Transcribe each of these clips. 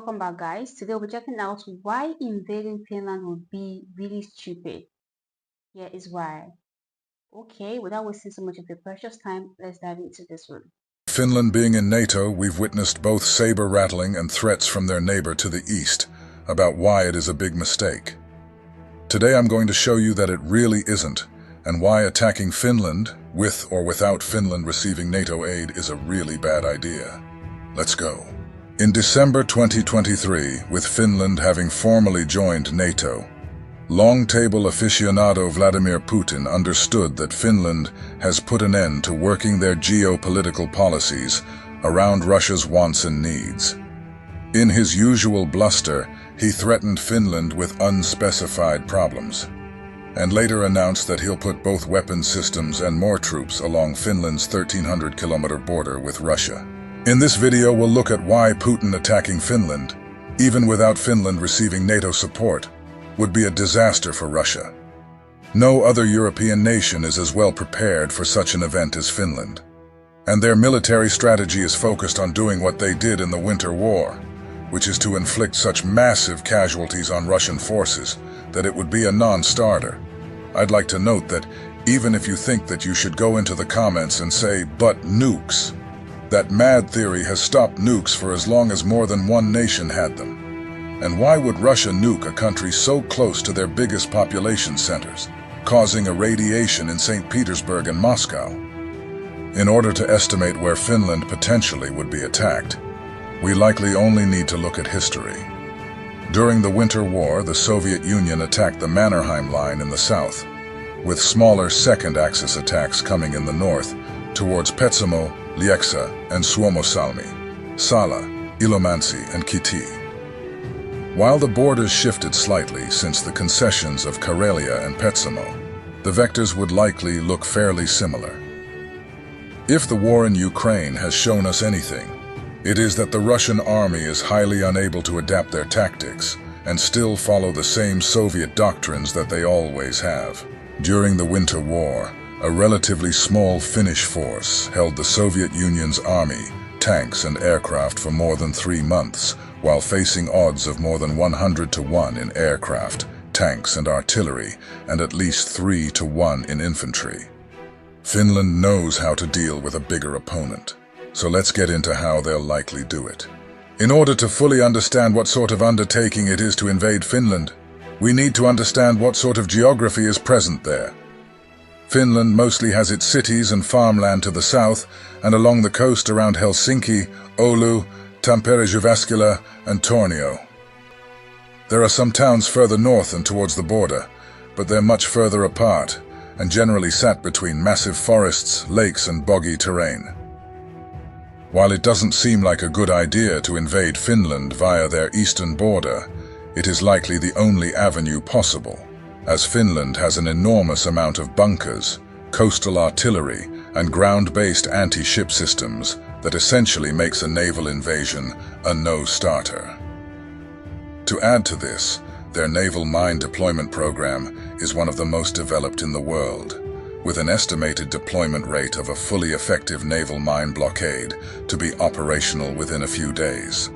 Welcome back, guys. Today we're checking out why invading Finland would be really stupid. Here is why. Okay, without wasting so much of your precious time, let's dive into this one. Finland being in NATO, we've witnessed both saber-rattling and threats from their neighbor to the east about why it is a big mistake. Today I'm going to show you that it really isn't, and why attacking Finland, with or without Finland receiving NATO aid, is a really bad idea. Let's go. In December 2023, with Finland having formally joined NATO, long table aficionado Vladimir Putin understood that Finland has put an end to working their geopolitical policies around Russia's wants and needs. In his usual bluster, he threatened Finland with unspecified problems, and later announced that he'll put both weapon systems and more troops along Finland's 1,300-kilometer border with Russia. In this video, we'll look at why Putin attacking Finland, even without Finland receiving NATO support, would be a disaster for Russia. No other European nation is as well prepared for such an event as Finland, and their military strategy is focused on doing what they did in the Winter War, which is to inflict such massive casualties on Russian forces that it would be a non-starter. I'd like to note that even if you think that you should go into the comments and say, "But nukes," that mad theory has stopped nukes for as long as more than one nation had them. And why would Russia nuke a country so close to their biggest population centers, causing irradiation in St. Petersburg and Moscow? In order to estimate where Finland potentially would be attacked, we likely only need to look at history. During the Winter War, the Soviet Union attacked the Mannerheim Line in the south, with smaller second Axis attacks coming in the north towards Petsamo, 𝐋𝐈𝐊𝐄 and Suomussalmi, Sala, Ilomantsi and Kiti. While the borders shifted slightly since the concessions of Karelia and Petsamo, the vectors would likely look fairly similar. If the war in Ukraine has shown us anything, it is that the Russian army is highly unable to adapt their tactics and still follow the same Soviet doctrines that they always have. During the Winter War, a relatively small Finnish force held the Soviet Union's army, tanks and aircraft for more than 3 months, while facing odds of more than 100-to-1 in aircraft, tanks and artillery, and at least 3-to-1 in infantry. Finland knows how to deal with a bigger opponent, so let's get into how they'll likely do it. In order to fully understand what sort of undertaking it is to invade Finland, we need to understand what sort of geography is present there. Finland mostly has its cities and farmland to the south and along the coast around Helsinki, Oulu, Tampere, Jyväskylä, and Tornio. There are some towns further north and towards the border, but they're much further apart and generally sat between massive forests, lakes, and boggy terrain. While it doesn't seem like a good idea to invade Finland via their eastern border, it is likely the only avenue possible, as Finland has an enormous amount of bunkers, coastal artillery, and ground-based anti-ship systems that essentially makes a naval invasion a no-starter. To add to this, their naval mine deployment program is one of the most developed in the world, with an estimated deployment rate of a fully effective naval mine blockade to be operational within a few days.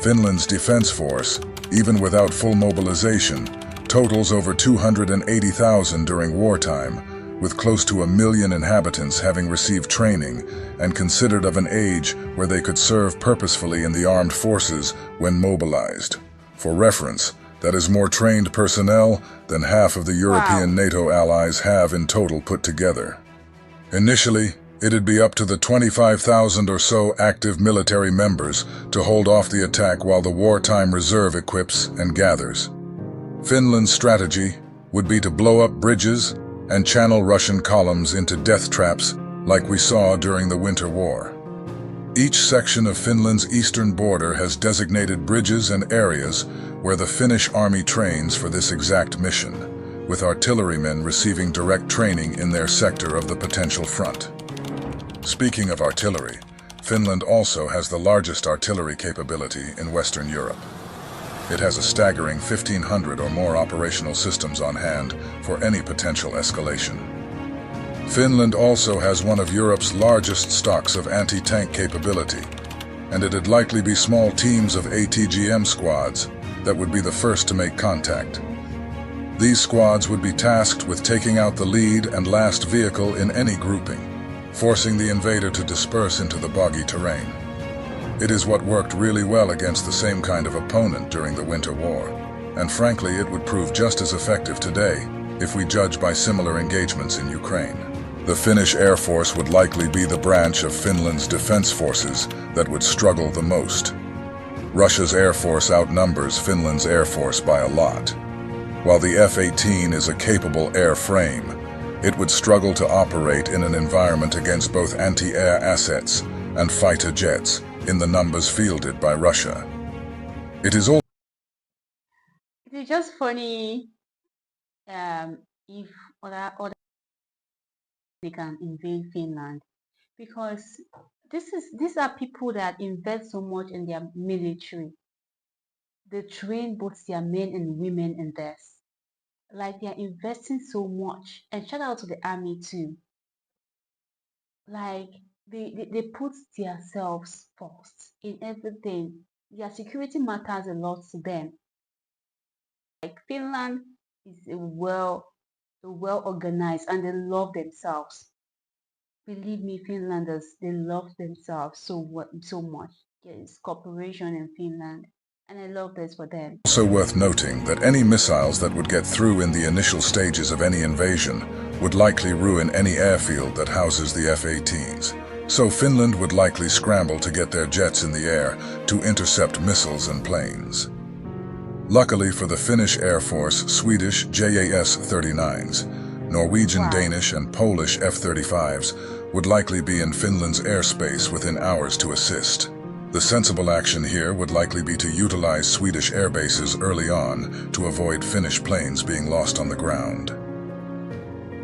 Finland's defense force, even without full mobilization, totals over 280,000 during wartime, with close to 1 million inhabitants having received training and considered of an age where they could serve purposefully in the armed forces when mobilized. For reference, that is more trained personnel than half of the European NATO allies have in total put together. Initially, it'd be up to the 25,000 or so active military members to hold off the attack while the wartime reserve equips and gathers. Finland's strategy would be to blow up bridges and channel Russian columns into death traps like we saw during the Winter War. Each section of Finland's eastern border has designated bridges and areas where the Finnish army trains for this exact mission, with artillerymen receiving direct training in their sector of the potential front. Speaking of artillery, Finland also has the largest artillery capability in Western Europe. It has a staggering 1,500 or more operational systems on hand for any potential escalation. Finland also has one of Europe's largest stocks of anti-tank capability, and it'd likely be small teams of ATGM squads that would be the first to make contact. These squads would be tasked with taking out the lead and last vehicle in any grouping, forcing the invader to disperse into the boggy terrain. It is what worked really well against the same kind of opponent during the Winter War, and frankly it would prove just as effective today if we judge by similar engagements in Ukraine. The Finnish Air Force would likely be the branch of Finland's defense forces that would struggle the most. Russia's Air Force outnumbers Finland's Air Force by a lot. While the F-18 is a capable airframe, it would struggle to operate in an environment against both anti-air assets and fighter jets in the numbers fielded by Russia. It is just funny if other they can invade Finland, because these are people that invest so much in their military. They train both their men and women in this. Like, they're investing so much. And shout out to the army too. Like, they put themselves first in everything. Their security matters a lot to them. Like, Finland is well organized, and they love themselves. Believe me, Finlanders, they love themselves so much. There's cooperation in Finland, and I love this for them. also worth noting that any missiles that would get through in the initial stages of any invasion would likely ruin any airfield that houses the F-18s. So Finland would likely scramble to get their jets in the air to intercept missiles and planes. Luckily for the Finnish Air Force, Swedish JAS-39s, Norwegian, Danish, and Polish F-35s would likely be in Finland's airspace within hours to assist. The sensible action here would likely be to utilize Swedish air bases early on to avoid Finnish planes being lost on the ground.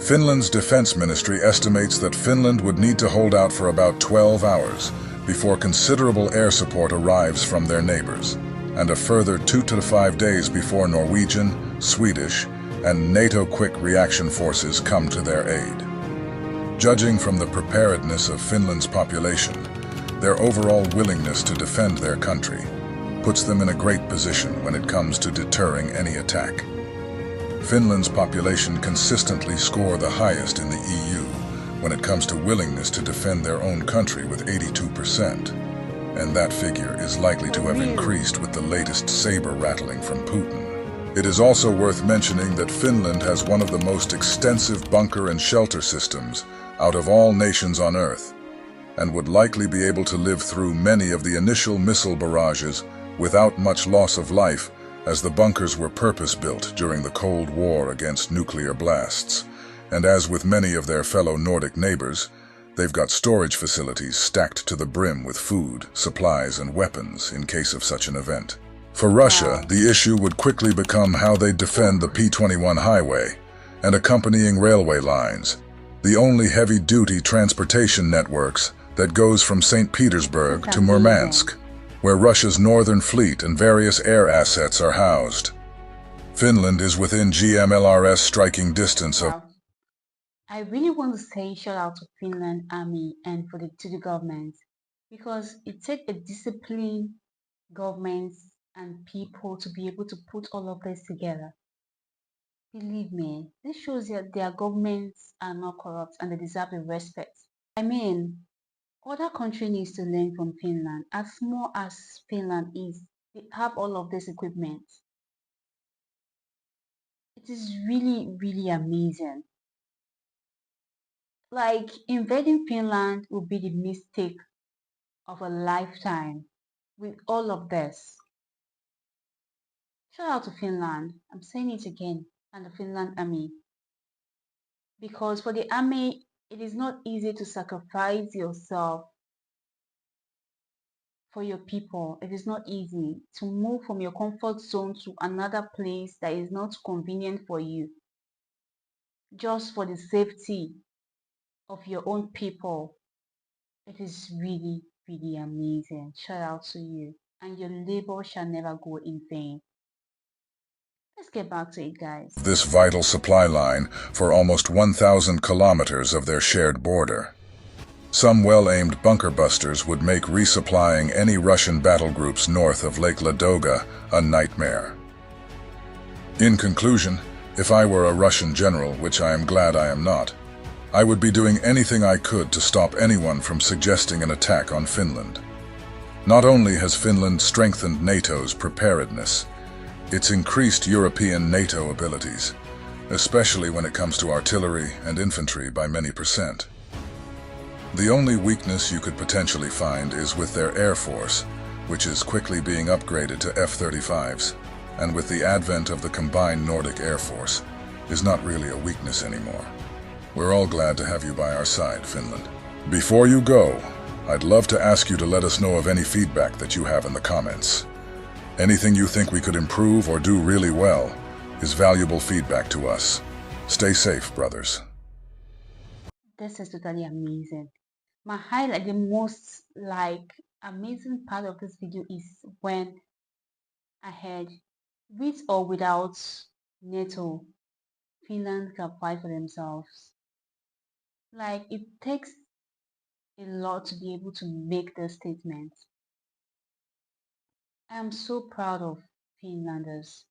Finland's defense ministry estimates that Finland would need to hold out for about 12 hours before considerable air support arrives from their neighbors, and a further 2 to 5 days before Norwegian, Swedish, and NATO quick reaction forces come to their aid. Judging from the preparedness of Finland's population, their overall willingness to defend their country puts them in a great position when it comes to deterring any attack. Finland's population consistently score the highest in the EU when it comes to willingness to defend their own country with 82%, and that figure is likely to have increased with the latest saber rattling from Putin. It is also worth mentioning that Finland has one of the most extensive bunker and shelter systems out of all nations on Earth, and would likely be able to live through many of the initial missile barrages without much loss of life, as the bunkers were purpose-built during the Cold War against nuclear blasts. And as with many of their fellow Nordic neighbors, they've got storage facilities stacked to the brim with food, supplies, and weapons in case of such an event. For Russia, the issue would quickly become how they defend the P-21 highway and accompanying railway lines, the only heavy-duty transportation networks that goes from St. Petersburg to Murmansk, where Russia's northern fleet and various air assets are housed. Finland is within GMLRS striking distance of... I really want to say shout out to Finland Army and to the government, because it takes a disciplined government and people to be able to put all of this together. Believe me, this shows that their governments are not corrupt and they deserve the respect. I mean, other country needs to learn from Finland. As small as Finland is, they have all of this equipment. It is really amazing. Like, invading Finland will be the mistake of a lifetime with all of this. Shout out to Finland. I'm saying it again, and the Finland army. Because for the army, it is not easy to sacrifice yourself for your people. It is not easy to move from your comfort zone to another place that is not convenient for you, just for the safety of your own people. It is really amazing. Shout out to you, and your labor shall never go in vain. Let's get back to it, guys. This vital supply line for almost 1,000 kilometers of their shared border. Some well-aimed bunker busters would make resupplying any Russian battle groups north of Lake Ladoga a nightmare. In conclusion, if I were a Russian general, which I am glad I am not, I would be doing anything I could to stop anyone from suggesting an attack on Finland. Not only has Finland strengthened NATO's preparedness, it's increased European NATO abilities, especially when it comes to artillery and infantry by many percent. The only weakness you could potentially find is with their air force, which is quickly being upgraded to F-35s, and with the advent of the combined Nordic Air Force, is not really a weakness anymore. We're all glad to have you by our side, Finland. Before you go, I'd love to ask you to let us know of any feedback that you have in the comments. Anything you think we could improve or do really well is valuable feedback to us. Stay safe, brothers. This is totally amazing. My highlight, the most amazing part of this video is when I heard, with or without NATO, Finland can fight for themselves. Like, it takes a lot to be able to make this statement. I'm so proud of Finlanders.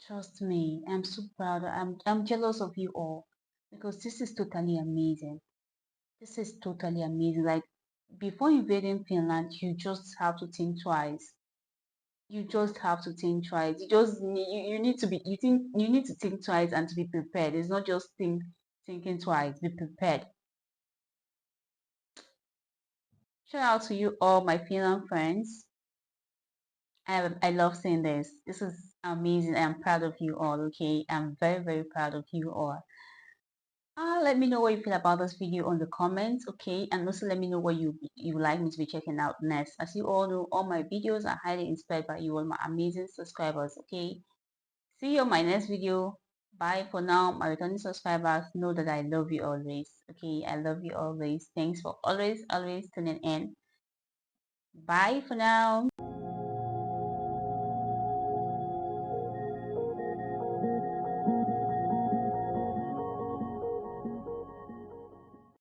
Trust me, I'm so proud. I'm jealous of you all because this is totally amazing. This is totally amazing. Like, before invading Finland, you just have to think twice. You just have to think twice. You need to be you need to think twice and to be prepared. It's not just thinking twice. Be prepared. Shout out to you all, my Finland friends. I love saying this. This is amazing. I'm proud of you all. Okay, I'm very proud of you all. Let me know what you feel about this video on the comments, okay? And also let me know what you like me to be checking out next. As you all know, all my videos are highly inspired by you all, my amazing subscribers, okay? See you on my next video. Bye for now, my returning subscribers. Know that I love you always, okay? I love you always. Thanks for always tuning in. Bye for now.